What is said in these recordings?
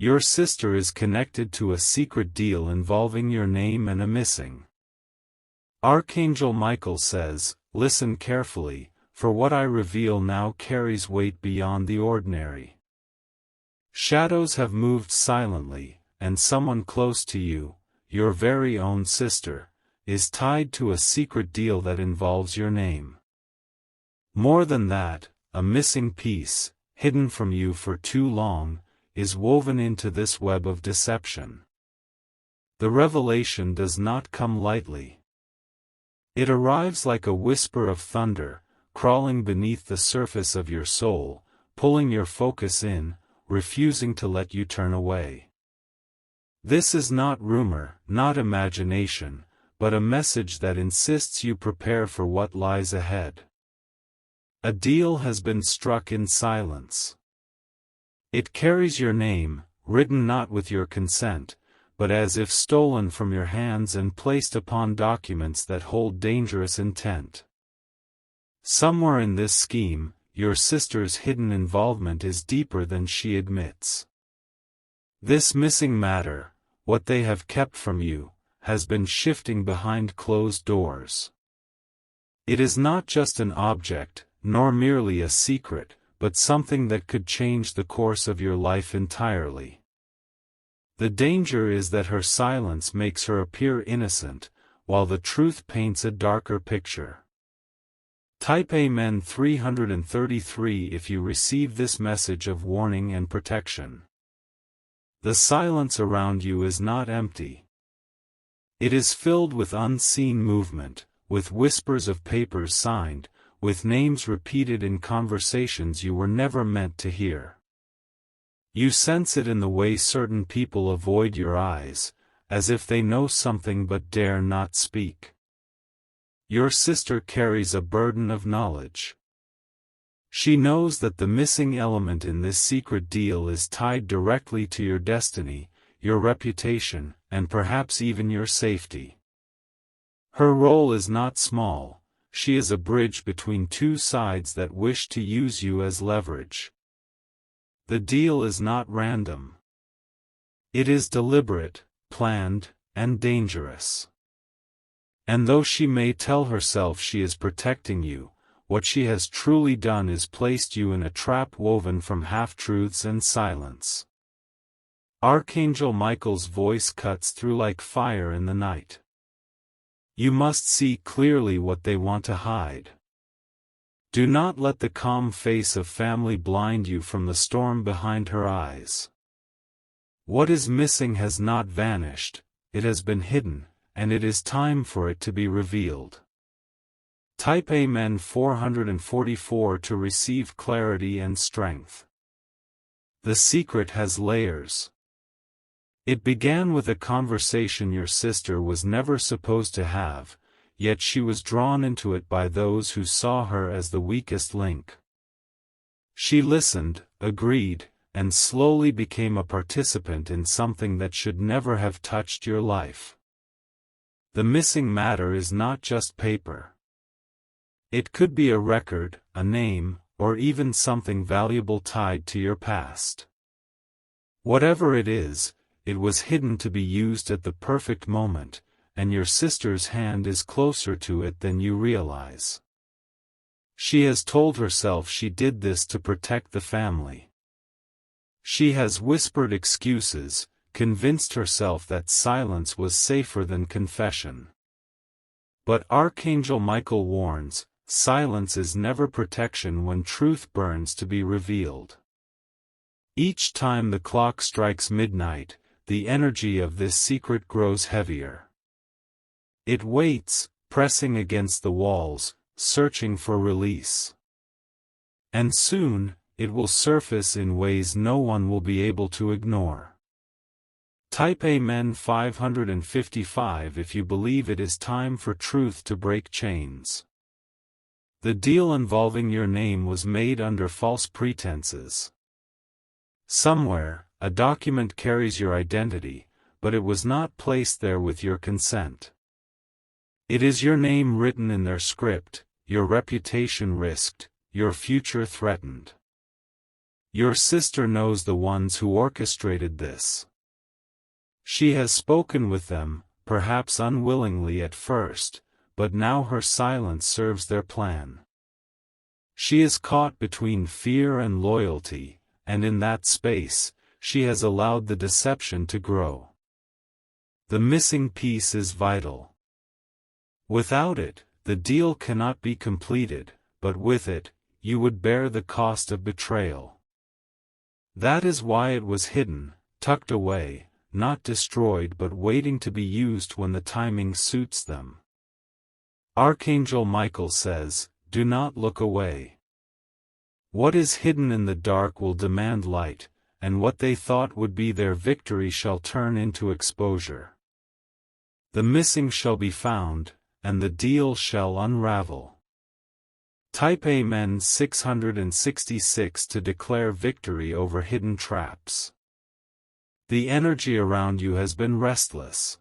Your sister is connected to a secret deal involving your name and a missing. Archangel Michael says, "Listen carefully, for what I reveal now carries weight beyond the ordinary. Shadows have moved silently, and someone close to you, your very own sister, is tied to a secret deal that involves your name. More than that, a missing piece, hidden from you for too long, is woven into this web of deception. The revelation does not come lightly. It arrives like a whisper of thunder, crawling beneath the surface of your soul, pulling your focus in, refusing to let you turn away. This is not rumor, not imagination, but a message that insists you prepare for what lies ahead. A deal has been struck in silence. It carries your name, written not with your consent, but as if stolen from your hands and placed upon documents that hold dangerous intent. Somewhere in this scheme, your sister's hidden involvement is deeper than she admits. This missing matter, what they have kept from you, has been shifting behind closed doors. It is not just an object, nor merely a secret, but something that could change the course of your life entirely. The danger is that her silence makes her appear innocent, while the truth paints a darker picture. Type Amen 333 if you receive this message of warning and protection. The silence around you is not empty. It is filled with unseen movement, with whispers of papers signed, with names repeated in conversations you were never meant to hear. You sense it in the way certain people avoid your eyes, as if they know something but dare not speak. Your sister carries a burden of knowledge. She knows that the missing element in this secret deal is tied directly to your destiny, your reputation, and perhaps even your safety. Her role is not small. She is a bridge between two sides that wish to use you as leverage. The deal is not random. It is deliberate, planned, and dangerous. And though she may tell herself she is protecting you, what she has truly done is placed you in a trap woven from half-truths and silence. Archangel Michael's voice cuts through like fire in the night. You must see clearly what they want to hide. Do not let the calm face of family blind you from the storm behind her eyes. What is missing has not vanished, it has been hidden, and it is time for it to be revealed. Type Amen 444 to receive clarity and strength. The secret has layers. It began with a conversation your sister was never supposed to have, yet she was drawn into it by those who saw her as the weakest link. She listened, agreed, and slowly became a participant in something that should never have touched your life. The missing matter is not just paper. It could be a record, a name, or even something valuable tied to your past. Whatever it is, it was hidden to be used at the perfect moment, and your sister's hand is closer to it than you realize. She has told herself she did this to protect the family. She has whispered excuses, convinced herself that silence was safer than confession. But Archangel Michael warns, silence is never protection when truth burns to be revealed. Each time the clock strikes midnight, the energy of this secret grows heavier. It waits, pressing against the walls, searching for release. And soon, it will surface in ways no one will be able to ignore. Type Amen 555 if you believe it is time for truth to break chains. The deal involving your name was made under false pretenses. Somewhere, a document carries your identity, but it was not placed there with your consent. It is your name written in their script, your reputation risked, your future threatened. Your sister knows the ones who orchestrated this. She has spoken with them, perhaps unwillingly at first, but now her silence serves their plan. She is caught between fear and loyalty, and in that space, she has allowed the deception to grow. The missing piece is vital. Without it, the deal cannot be completed, but with it, you would bear the cost of betrayal. That is why it was hidden, tucked away, not destroyed but waiting to be used when the timing suits them. Archangel Michael says, "Do not look away. What is hidden in the dark will demand light, and what they thought would be their victory shall turn into exposure. The missing shall be found, and the deal shall unravel." Type Amen 666 to declare victory over hidden traps. The energy around you has been restless.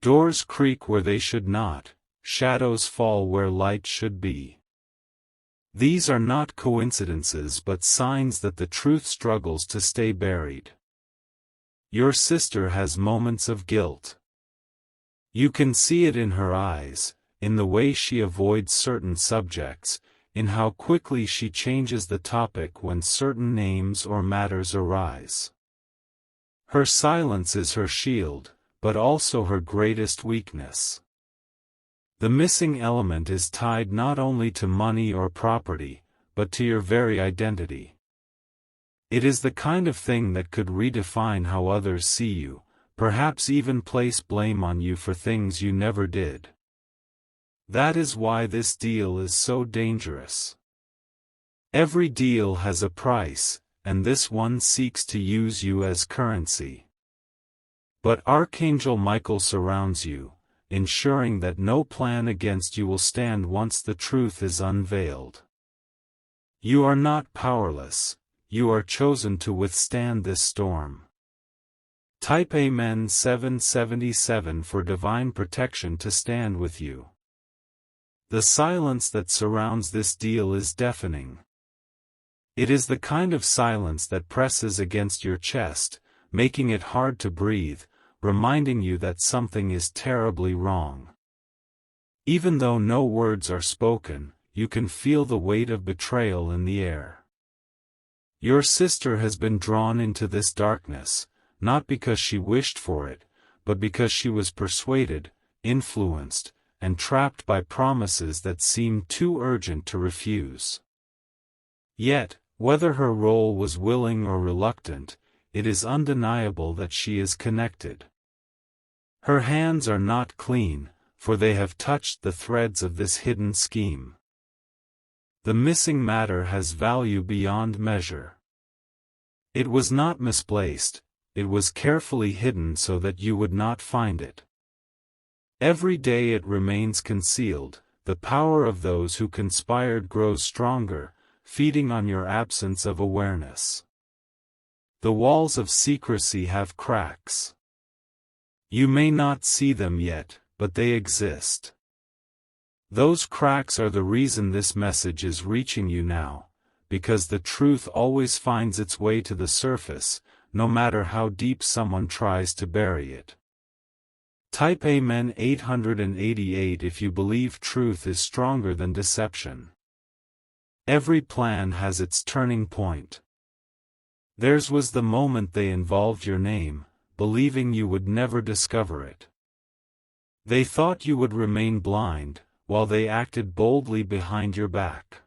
Doors creak where they should not, shadows fall where light should be. These are not coincidences but signs that the truth struggles to stay buried. Your sister has moments of guilt. You can see it in her eyes, in the way she avoids certain subjects, in how quickly she changes the topic when certain names or matters arise. Her silence is her shield, but also her greatest weakness. The missing element is tied not only to money or property, but to your very identity. It is the kind of thing that could redefine how others see you, perhaps even place blame on you for things you never did. That is why this deal is so dangerous. Every deal has a price, and this one seeks to use you as currency. But Archangel Michael surrounds you, ensuring that no plan against you will stand once the truth is unveiled. You are not powerless, you are chosen to withstand this storm. Type Amen 777 for divine protection to stand with you. The silence that surrounds this deal is deafening. It is the kind of silence that presses against your chest, making it hard to breathe, reminding you that something is terribly wrong. Even though no words are spoken, you can feel the weight of betrayal in the air. Your sister has been drawn into this darkness, not because she wished for it, but because she was persuaded, influenced, and trapped by promises that seemed too urgent to refuse. Yet, whether her role was willing or reluctant, it is undeniable that she is connected. Her hands are not clean, for they have touched the threads of this hidden scheme. The missing matter has value beyond measure. It was not misplaced, it was carefully hidden so that you would not find it. Every day it remains concealed, the power of those who conspired grows stronger, feeding on your absence of awareness. The walls of secrecy have cracks. You may not see them yet, but they exist. Those cracks are the reason this message is reaching you now, because the truth always finds its way to the surface, no matter how deep someone tries to bury it. Type Amen 888 if you believe truth is stronger than deception. Every plan has its turning point. Theirs was the moment they involved your name, believing you would never discover it. They thought you would remain blind, while they acted boldly behind your back.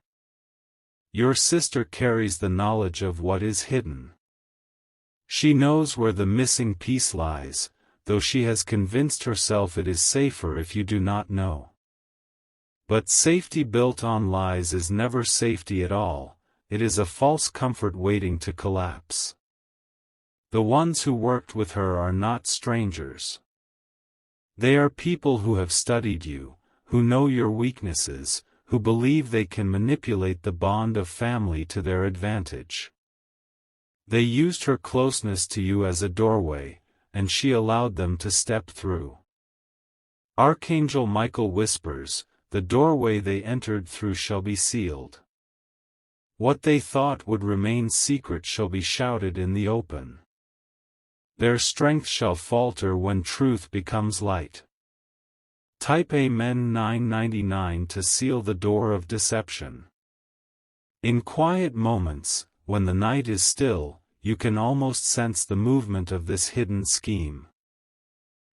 Your sister carries the knowledge of what is hidden. She knows where the missing piece lies, though she has convinced herself it is safer if you do not know. But safety built on lies is never safety at all, it is a false comfort waiting to collapse. The ones who worked with her are not strangers. They are people who have studied you, who know your weaknesses, who believe they can manipulate the bond of family to their advantage. They used her closeness to you as a doorway, and she allowed them to step through. Archangel Michael whispers, "The doorway they entered through shall be sealed." What they thought would remain secret shall be shouted in the open. Their strength shall falter when truth becomes light. Type Amen 999 to seal the door of deception. In quiet moments, when the night is still, you can almost sense the movement of this hidden scheme.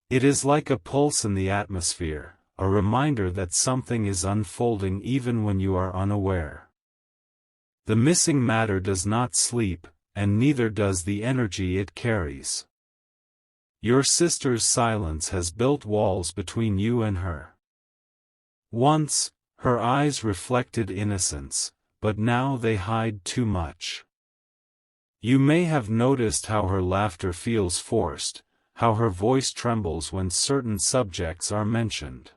It is like a pulse in the atmosphere, a reminder that something is unfolding even when you are unaware. The missing matter does not sleep, and neither does the energy it carries. Your sister's silence has built walls between you and her. Once, her eyes reflected innocence, but now they hide too much. You may have noticed how her laughter feels forced, how her voice trembles when certain subjects are mentioned.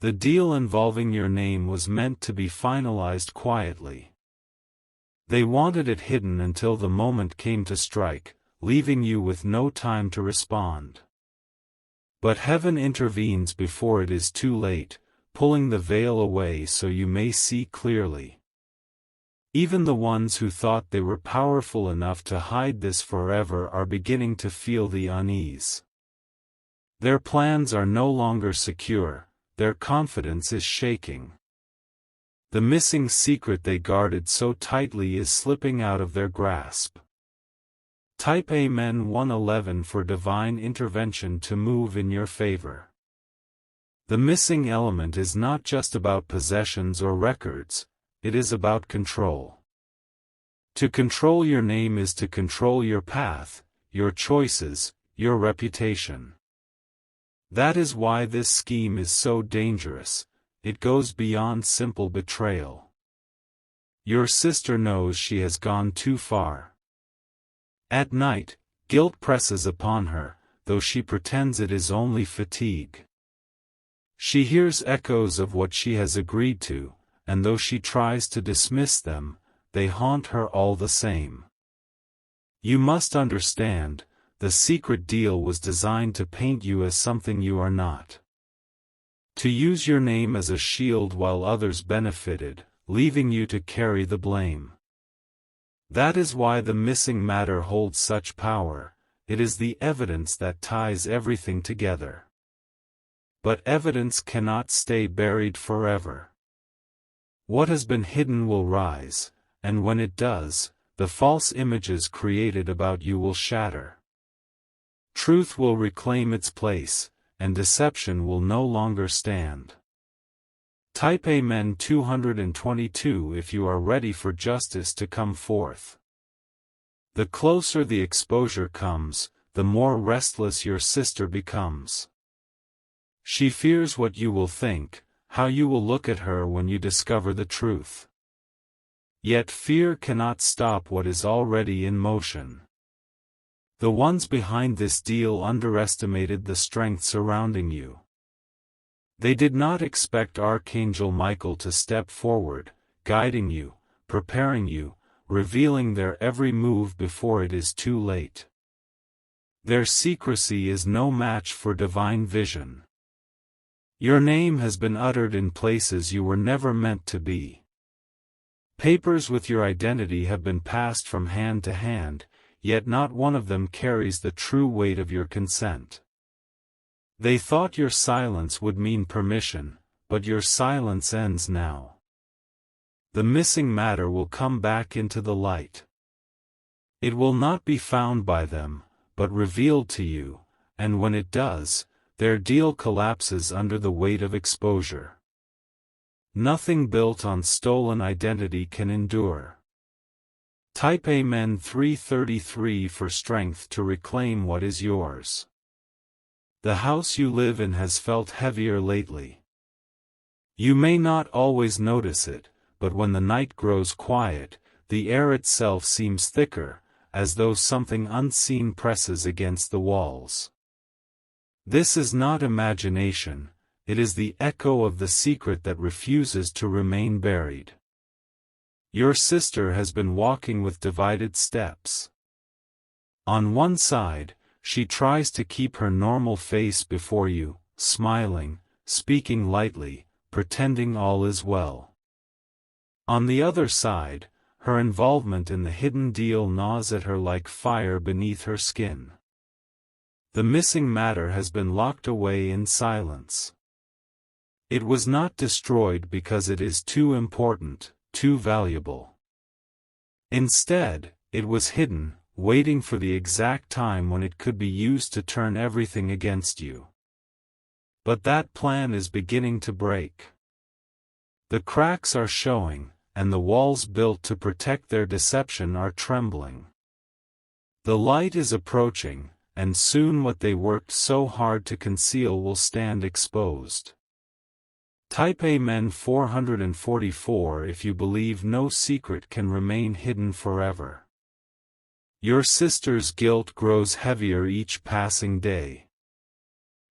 The deal involving your name was meant to be finalized quietly. They wanted it hidden until the moment came to strike, leaving you with no time to respond. But heaven intervenes before it is too late, pulling the veil away so you may see clearly. Even the ones who thought they were powerful enough to hide this forever are beginning to feel the unease. Their plans are no longer secure, their confidence is shaking. The missing secret they guarded so tightly is slipping out of their grasp. Type Amen 111 for divine intervention to move in your favor. The missing element is not just about possessions or records, it is about control. To control your name is to control your path, your choices, your reputation. That is why this scheme is so dangerous, it goes beyond simple betrayal. Your sister knows she has gone too far. At night, guilt presses upon her, though she pretends it is only fatigue. She hears echoes of what she has agreed to, and though she tries to dismiss them, they haunt her all the same. You must understand, the secret deal was designed to paint you as something you are not. To use your name as a shield while others benefited, leaving you to carry the blame. That is why the missing matter holds such power, it is the evidence that ties everything together. But evidence cannot stay buried forever. What has been hidden will rise, and when it does, the false images created about you will shatter. Truth will reclaim its place, and deception will no longer stand. Type Amen 222 if you are ready for justice to come forth. The closer the exposure comes, the more restless your sister becomes. She fears what you will think, how you will look at her when you discover the truth. Yet fear cannot stop what is already in motion. The ones behind this deal underestimated the strength surrounding you. They did not expect Archangel Michael to step forward, guiding you, preparing you, revealing their every move before it is too late. Their secrecy is no match for divine vision. Your name has been uttered in places you were never meant to be. Papers with your identity have been passed from hand to hand, yet not one of them carries the true weight of your consent. They thought your silence would mean permission, but your silence ends now. The missing matter will come back into the light. It will not be found by them, but revealed to you, and when it does, their deal collapses under the weight of exposure. Nothing built on stolen identity can endure. Type Amen 333 for strength to reclaim what is yours. The house you live in has felt heavier lately. You may not always notice it, but when the night grows quiet, the air itself seems thicker, as though something unseen presses against the walls. This is not imagination, it is the echo of the secret that refuses to remain buried. Your sister has been walking with divided steps. On one side, she tries to keep her normal face before you, smiling, speaking lightly, pretending all is well. On the other side, her involvement in the hidden deal gnaws at her like fire beneath her skin. The missing matter has been locked away in silence. It was not destroyed because it is too important, too valuable. Instead, it was hidden, waiting for the exact time when it could be used to turn everything against you. But that plan is beginning to break. The cracks are showing, and the walls built to protect their deception are trembling. The light is approaching, and soon what they worked so hard to conceal will stand exposed. Type Amen 444 if you believe no secret can remain hidden forever. Your sister's guilt grows heavier each passing day.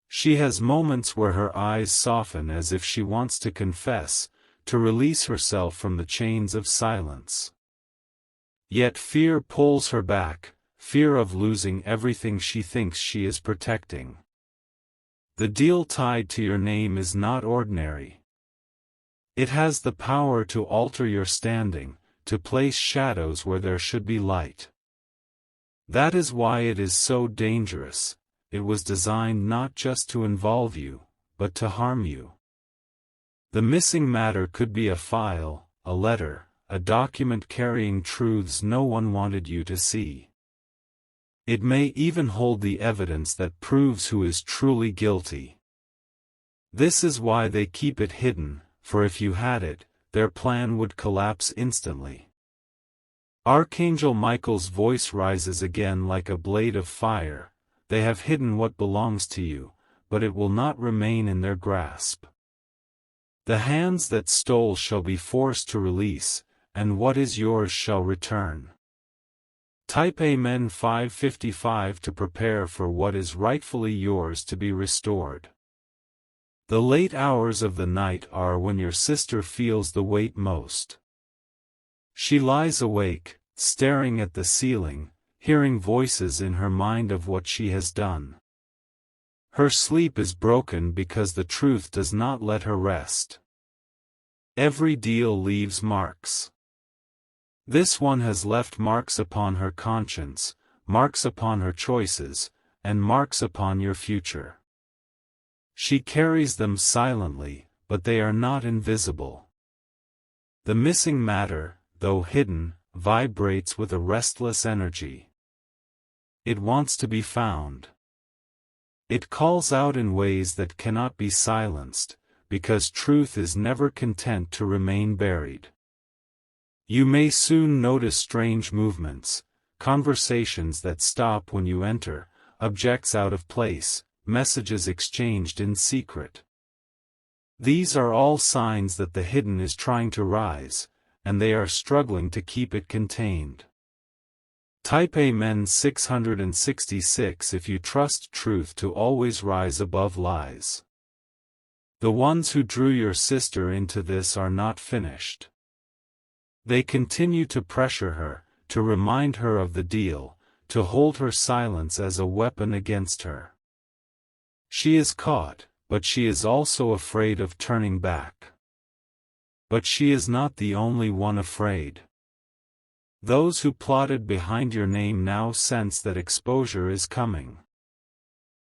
She has moments where her eyes soften as if she wants to confess, to release herself from the chains of silence. Yet fear pulls her back, fear of losing everything she thinks she is protecting. The deal tied to your name is not ordinary. It has the power to alter your standing, to place shadows where there should be light. That is why it is so dangerous. It was designed not just to involve you, but to harm you. The missing matter could be a file, a letter, a document carrying truths no one wanted you to see. It may even hold the evidence that proves who is truly guilty. This is why they keep it hidden, for if you had it, their plan would collapse instantly. Archangel Michael's voice rises again like a blade of fire. They have hidden what belongs to you, but it will not remain in their grasp. The hands that stole shall be forced to release, and what is yours shall return. Type Amen 555 to prepare for what is rightfully yours to be restored. The late hours of the night are when your sister feels the weight most. She lies awake, staring at the ceiling, hearing voices in her mind of what she has done. Her sleep is broken because the truth does not let her rest. Every deal leaves marks. This one has left marks upon her conscience, marks upon her choices, and marks upon your future. She carries them silently, but they are not invisible. The missing matter, though hidden, vibrates with a restless energy. It wants to be found. It calls out in ways that cannot be silenced, because truth is never content to remain buried. You may soon notice strange movements, conversations that stop when you enter, objects out of place, messages exchanged in secret. These are all signs that the hidden is trying to rise, and they are struggling to keep it contained. Type Amen 666 if you trust truth to always rise above lies. The ones who drew your sister into this are not finished. They continue to pressure her, to remind her of the deal, to hold her silence as a weapon against her. She is caught, but she is also afraid of turning back. But she is not the only one afraid. Those who plotted behind your name now sense that exposure is coming.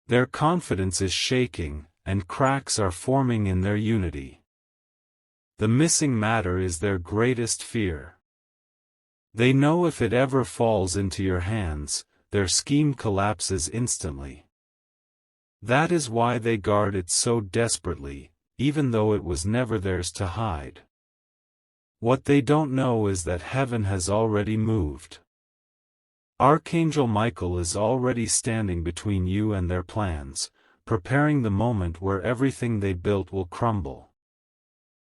Their confidence is shaking, and cracks are forming in their unity. The missing matter is their greatest fear. They know if it ever falls into your hands, their scheme collapses instantly. That is why they guard it so desperately, even though it was never theirs to hide. What they don't know is that heaven has already moved. Archangel Michael is already standing between you and their plans, preparing the moment where everything they built will crumble.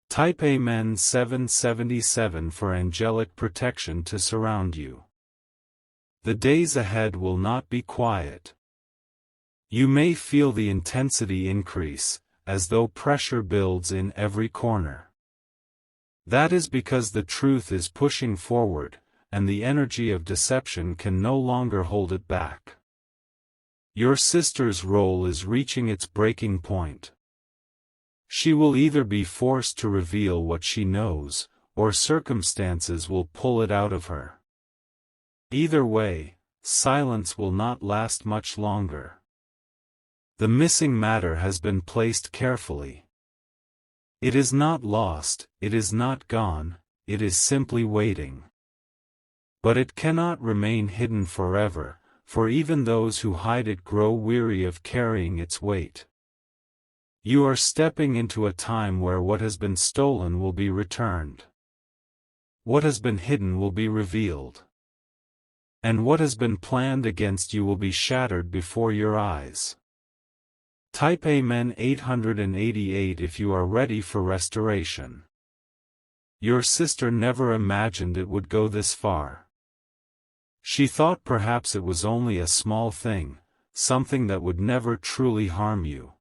Type Amen 777 for angelic protection to surround you. The days ahead will not be quiet. You may feel the intensity increase, as though pressure builds in every corner. That is because the truth is pushing forward, and the energy of deception can no longer hold it back. Your sister's role is reaching its breaking point. She will either be forced to reveal what she knows, or circumstances will pull it out of her. Either way, silence will not last much longer. The missing matter has been placed carefully. It is not lost, it is not gone, it is simply waiting. But it cannot remain hidden forever, for even those who hide it grow weary of carrying its weight. You are stepping into a time where what has been stolen will be returned. What has been hidden will be revealed. And what has been planned against you will be shattered before your eyes. Type Amen 888 if you are ready for restoration. Your sister never imagined it would go this far. She thought perhaps it was only a small thing, something that would never truly harm you.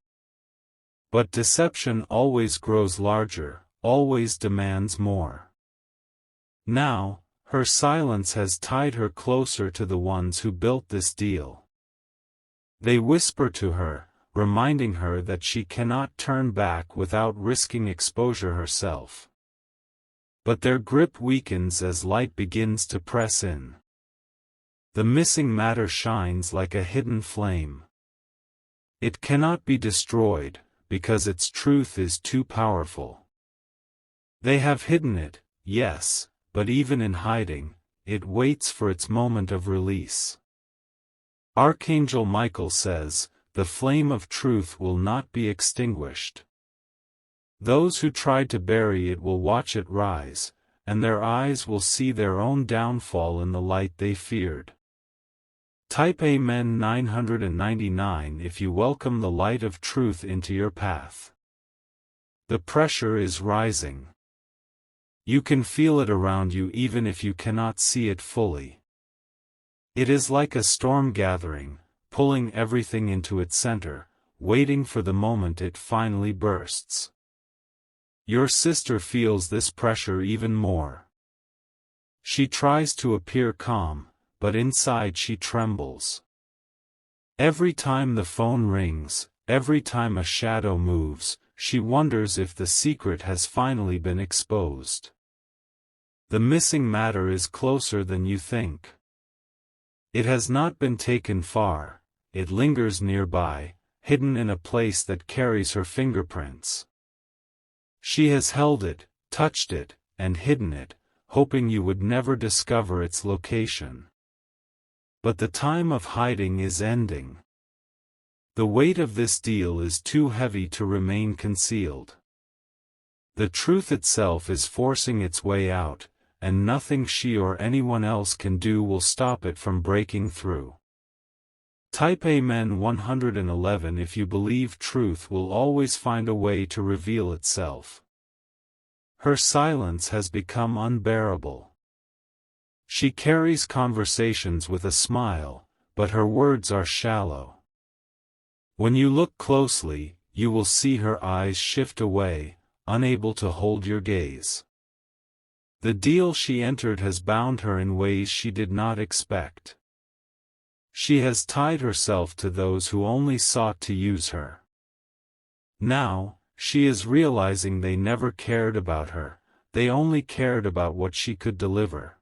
But deception always grows larger, always demands more. Now, her silence has tied her closer to the ones who built this deal. They whisper to her, reminding her that she cannot turn back without risking exposure herself. But their grip weakens as light begins to press in. The missing matter shines like a hidden flame. It cannot be destroyed, because its truth is too powerful. They have hidden it, yes, but even in hiding, it waits for its moment of release. Archangel Michael says, the flame of truth will not be extinguished. Those who tried to bury it will watch it rise, and their eyes will see their own downfall in the light they feared. Type Amen 999 if you welcome the light of truth into your path. The pressure is rising. You can feel it around you even if you cannot see it fully. It is like a storm gathering, pulling everything into its center, waiting for the moment it finally bursts. Your sister feels this pressure even more. She tries to appear calm, but inside she trembles. Every time the phone rings, every time a shadow moves, she wonders if the secret has finally been exposed. The missing matter is closer than you think. It has not been taken far, it lingers nearby, hidden in a place that carries her fingerprints. She has held it, touched it, and hidden it, hoping you would never discover its location. But the time of hiding is ending. The weight of this deal is too heavy to remain concealed. The truth itself is forcing its way out, and nothing she or anyone else can do will stop it from breaking through. Type Amen 111 if you believe truth will always find a way to reveal itself. Her silence has become unbearable. She carries conversations with a smile, but her words are shallow. When you look closely, you will see her eyes shift away, unable to hold your gaze. The deal she entered has bound her in ways she did not expect. She has tied herself to those who only sought to use her. Now, she is realizing they never cared about her, they only cared about what she could deliver.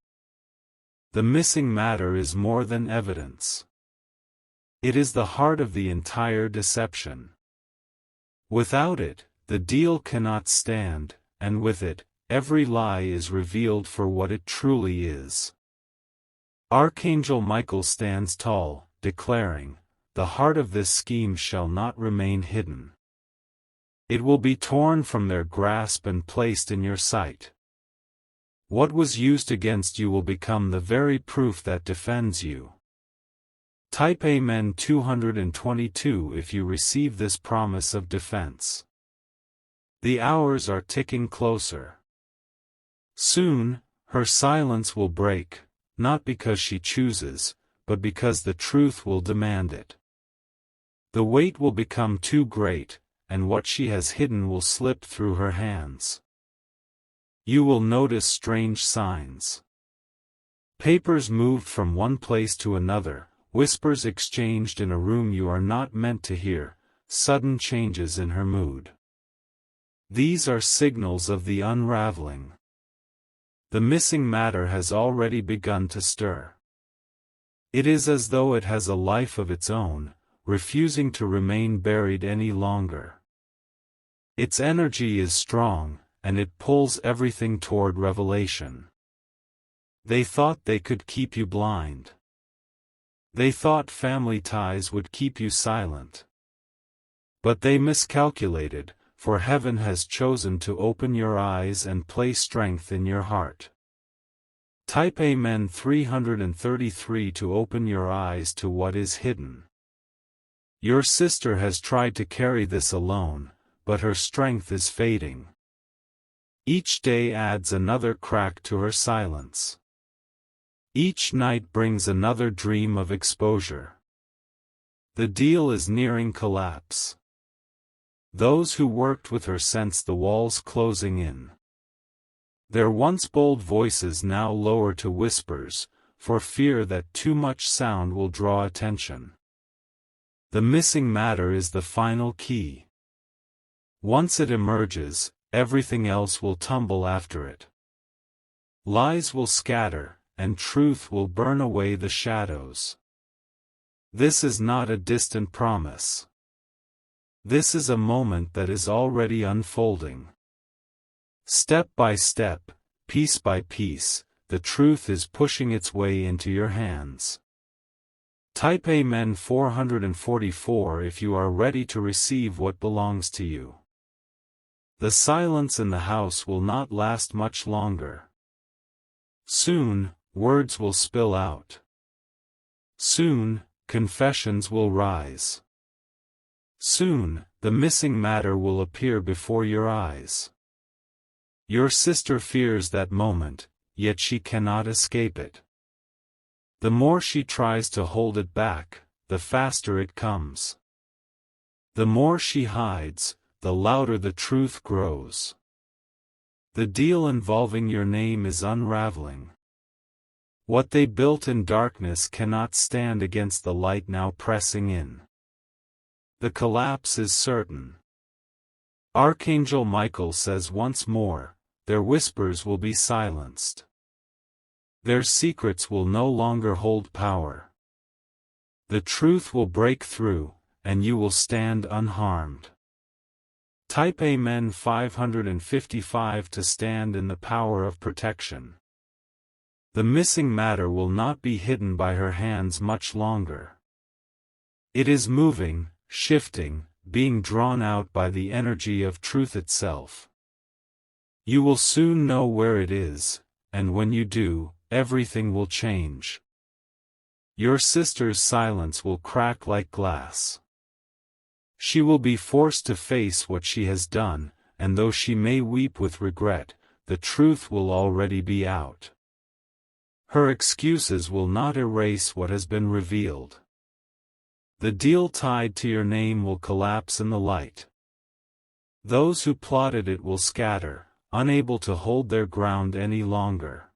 The missing matter is more than evidence. It is the heart of the entire deception. Without it, the deal cannot stand, and with it, every lie is revealed for what it truly is. Archangel Michael stands tall, declaring, "The heart of this scheme shall not remain hidden. It will be torn from their grasp and placed in your sight. What was used against you will become the very proof that defends you." Type Amen 222 if you receive this promise of defense. The hours are ticking closer. Soon, her silence will break, not because she chooses, but because the truth will demand it. The weight will become too great, and what she has hidden will slip through her hands. You will notice strange signs. Papers moved from one place to another, whispers exchanged in a room you are not meant to hear, sudden changes in her mood. These are signals of the unraveling. The missing matter has already begun to stir. It is as though it has a life of its own, refusing to remain buried any longer. Its energy is strong, and it pulls everything toward revelation. They thought they could keep you blind. They thought family ties would keep you silent. But they miscalculated, for heaven has chosen to open your eyes and place strength in your heart. Type Amen 333 to open your eyes to what is hidden. Your sister has tried to carry this alone, but her strength is fading. Each day adds another crack to her silence. Each night brings another dream of exposure. The deal is nearing collapse. Those who worked with her sense the walls closing in. Their once bold voices now lower to whispers, for fear that too much sound will draw attention. The missing matter is the final key. Once it emerges, everything else will tumble after it. Lies will scatter, and truth will burn away the shadows. This is not a distant promise. This is a moment that is already unfolding. Step by step, piece by piece, the truth is pushing its way into your hands. Type Amen 444 if you are ready to receive what belongs to you. The silence in the house will not last much longer. Soon, words will spill out. Soon, confessions will rise. Soon, the missing matter will appear before your eyes. Your sister fears that moment, yet she cannot escape it. The more she tries to hold it back, the faster it comes. The more she hides, the louder the truth grows. The deal involving your name is unraveling. What they built in darkness cannot stand against the light now pressing in. The collapse is certain. Archangel Michael says once more, their whispers will be silenced. Their secrets will no longer hold power. The truth will break through, and you will stand unharmed. Type Amen 555 to stand in the power of protection. The missing matter will not be hidden by her hands much longer. It is moving, shifting, being drawn out by the energy of truth itself. You will soon know where it is, and when you do, everything will change. Your sister's silence will crack like glass. She will be forced to face what she has done, and though she may weep with regret, the truth will already be out. Her excuses will not erase what has been revealed. The deal tied to your name will collapse in the light. Those who plotted it will scatter, unable to hold their ground any longer.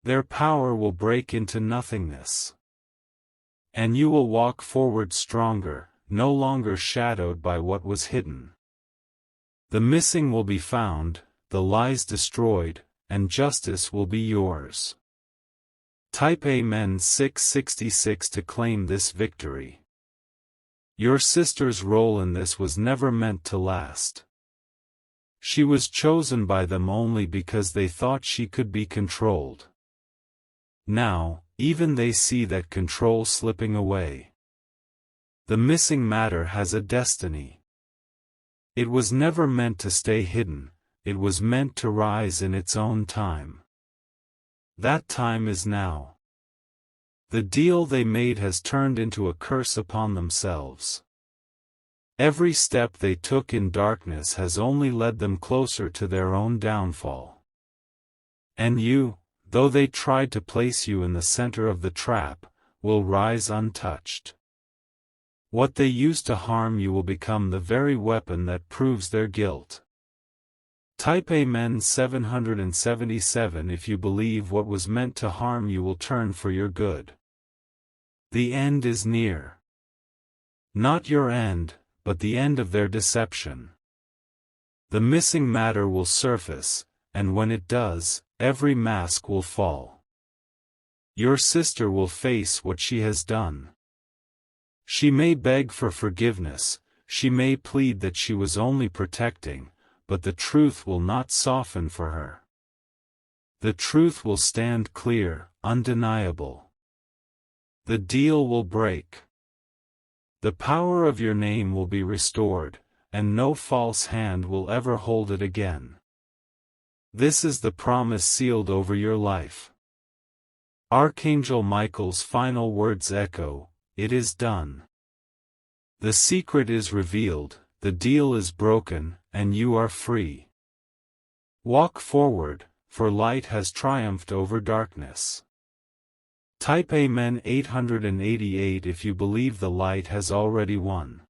Their power will break into nothingness. And you will walk forward stronger, no longer shadowed by what was hidden. The missing will be found, the lies destroyed, and justice will be yours. Type Amen 666 to claim this victory. Your sister's role in this was never meant to last. She was chosen by them only because they thought she could be controlled. Now, even they see that control slipping away. The missing matter has a destiny. It was never meant to stay hidden, it was meant to rise in its own time. That time is now. The deal they made has turned into a curse upon themselves. Every step they took in darkness has only led them closer to their own downfall. And you, though they tried to place you in the center of the trap, will rise untouched. What they used to harm you will become the very weapon that proves their guilt. Type Amen 777 if you believe what was meant to harm you will turn for your good. The end is near. Not your end, but the end of their deception. The missing matter will surface, and when it does, every mask will fall. Your sister will face what she has done. She may beg for forgiveness, she may plead that she was only protecting, but the truth will not soften for her. The truth will stand clear, undeniable. The deal will break. The power of your name will be restored, and no false hand will ever hold it again. This is the promise sealed over your life. Archangel Michael's final words echo, "It is done." The secret is revealed, the deal is broken, and you are free. Walk forward, for light has triumphed over darkness. Type Amen 888 if you believe the light has already won.